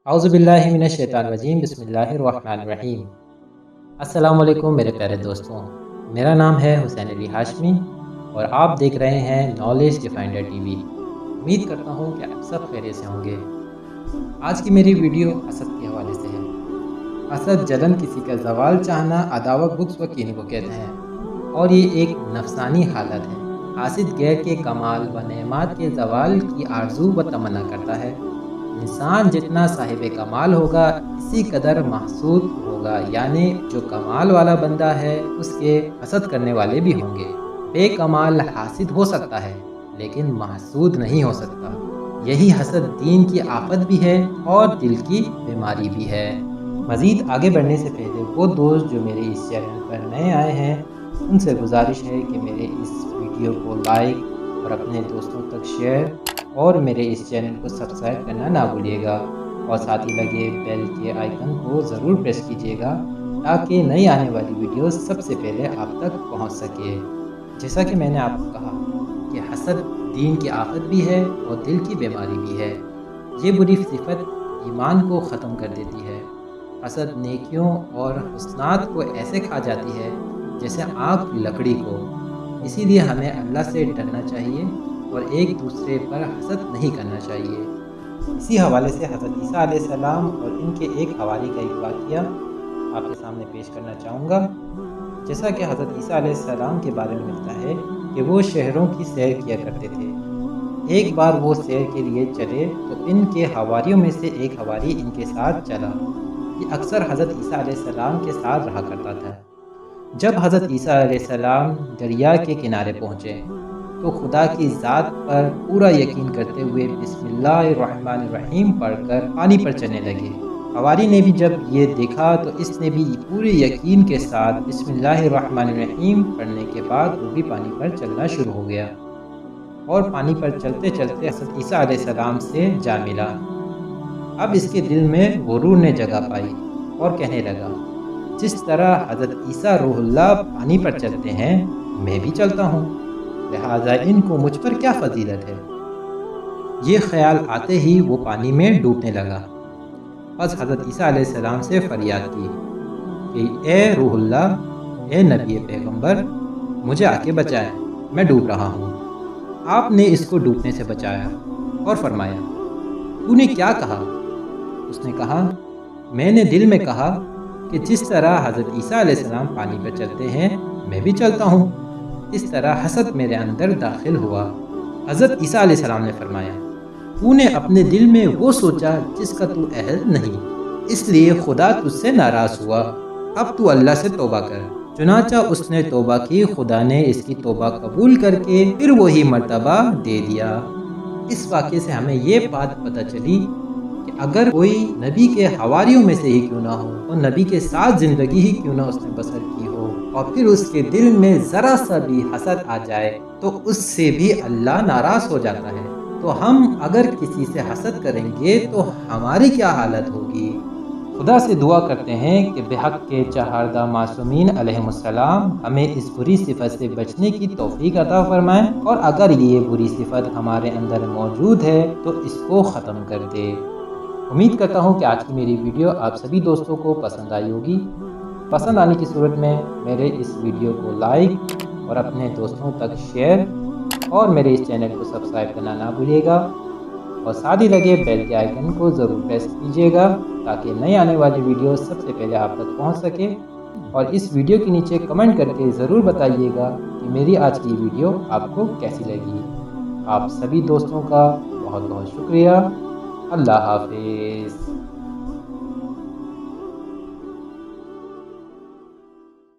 अऊज़ुबिल्लाहि मिनश्शैतानिर्रजीम बिस्मिल्लाहिर्रहमानिर्रहीम। अस्सलाम वालेकुम मेरे प्यारे दोस्तों, मेरा नाम है हुसैन अली हाशमी और आप देख रहे हैं नॉलेज डिफाइंडर टीवी। उम्मीद करता हूँ कि आप सब खैरियत से होंगे। आज की मेरी वीडियो हसद के हवाले से है। हसद जलन किसी का ज़वाल चाहना, अदावत बुग़्ज़ व कीने को कहते हैं और ये एक नफसानी हालत है। हासिद गैर के कमाल व नेमात के ज़वाल की आरज़ू व तमन्ना करता है। इंसान जितना साहिब कमाल होगा इसी कदर महसूद होगा, यानी जो कमाल वाला बंदा है उसके हसद करने वाले भी होंगे। बेकमाल हासिद हो सकता है लेकिन महसूद नहीं हो सकता। यही हसद दीन की आफत भी है और दिल की बीमारी भी है। मज़ीद आगे बढ़ने से पहले वो दोस्त जो मेरे इस चैनल पर नए आए हैं उनसे गुजारिश है कि मेरे इस वीडियो को लाइक और अपने दोस्तों तक शेयर और मेरे इस चैनल को सब्सक्राइब करना ना भूलिएगा और साथ ही लगे बेल के आइकन को ज़रूर प्रेस कीजिएगा ताकि नई आने वाली वीडियो सबसे पहले आप तक पहुंच सके। जैसा कि मैंने आपको कहा कि हसद दीन की आफत भी है और दिल की बीमारी भी है। ये बुरी सिफत ईमान को ख़त्म कर देती है। हसद नेकियों और हुस्नात को ऐसे खा जाती है जैसे आग लकड़ी को। इसीलिए हमें अल्लाह से डरना चाहिए और एक दूसरे पर हसद नहीं करना चाहिए। इसी हवाले से हज़रत ईसा अलैहिस्सलाम और इनके एक हवारी का एक वाक़या आपके सामने पेश करना चाहूँगा। जैसा कि हज़रत ईसा अलैहिस्सलाम के बारे में मिलता है कि वो शहरों की सैर किया करते थे। एक बार वो सैर के लिए चले तो इनके हवारियों में से एक हवारी इनके साथ चला। ये अक्सर हज़रत ईसा अलैहिस्सलाम के साथ रहा करता था। जब हज़रत ईसा अलैहिस्सलाम दरिया के किनारे पहुँचे तो खुदा की ज़ात पर पूरा यकीन करते हुए बिस्मिल्लाहिर्रहमानिर्रहीम पढ़कर पानी पर चलने लगे। हवारी ने भी जब ये देखा तो इसने भी पूरे यकीन के साथ बिस्मिल्लाहिर्रहमानिर्रहीम पढ़ने के बाद वो भी पानी पर चलना शुरू हो गया और पानी पर चलते चलते हज़रत ईसा अलैहिस्सलाम से जा मिला। अब इसके दिल में गुरूर ने जगह पाई और कहने लगा, जिस तरह हज़रत ईसा रूहुल्लाह पानी पर चलते हैं मैं भी चलता हूँ, लिहाजा इनको मुझ पर क्या फजीलत है। ये ख्याल आते ही वो पानी में डूबने लगा। बस हज़रत ईसा अलैहिस्सलाम से फरियाद की कि ए रूहुल्लाह, ए नबी पैगंबर, मुझे आके बचाए, मैं डूब रहा हूँ। आपने इसको डूबने से बचाया और फरमाया, तूने क्या कहा? उसने कहा, मैंने दिल में कहा कि जिस तरह हज़रत ईसा अलैहिस्सलाम पानी पर चलते हैं मैं भी चलता हूँ। इस तरह हसद मेरे अंदर दाखिल हुआ। हज़रत ईसा अलैहिस्सलाम ने फरमाया, तूने अपने दिल में वो सोचा जिसका तू अहल नहीं, इसलिए खुदा तुझसे नाराज़ हुआ। अब तू अल्लाह से तौबा कर। चुनाचा उसने तौबा की। खुदा ने इसकी तौबा कबूल करके फिर वही मर्तबा दे दिया। इस वाक़े से हमें ये बात पता चली कि अगर कोई नबी के हवारियों में से ही क्यों ना हो और नबी के साथ ज़िंदगी ही क्यों ना उसने बसर की हो और फिर उसके दिल में ज़रा सा भी हसद आ जाए तो उससे भी अल्लाह नाराज़ हो जाता है। तो हम अगर किसी से हसद करेंगे तो हमारी क्या हालत होगी। खुदा से दुआ करते हैं कि बेहक के चहारदा मासूमीन अलैहिमुस्सलाम हमें इस बुरी सिफत से बचने की तौफीक अता फरमाएं और अगर ये बुरी सिफत हमारे अंदर मौजूद है तो इसको ख़त्म कर दे। उम्मीद करता हूँ कि आज की मेरी वीडियो आप सभी दोस्तों को पसंद आई होगी। पसंद आने की सूरत में मेरे इस वीडियो को लाइक और अपने दोस्तों तक शेयर और मेरे इस चैनल को सब्सक्राइब करना ना भूलिएगा और साथ ही लगे बेल के आइकन को ज़रूर प्रेस कीजिएगा ताकि नई आने वाली वीडियो सबसे पहले आप तक पहुंच सके। और इस वीडियो के नीचे कमेंट करके ज़रूर बताइएगा कि मेरी आज की वीडियो आपको कैसी लगी। आप सभी दोस्तों का बहुत बहुत शुक्रिया। अल्लाह हाफिज़।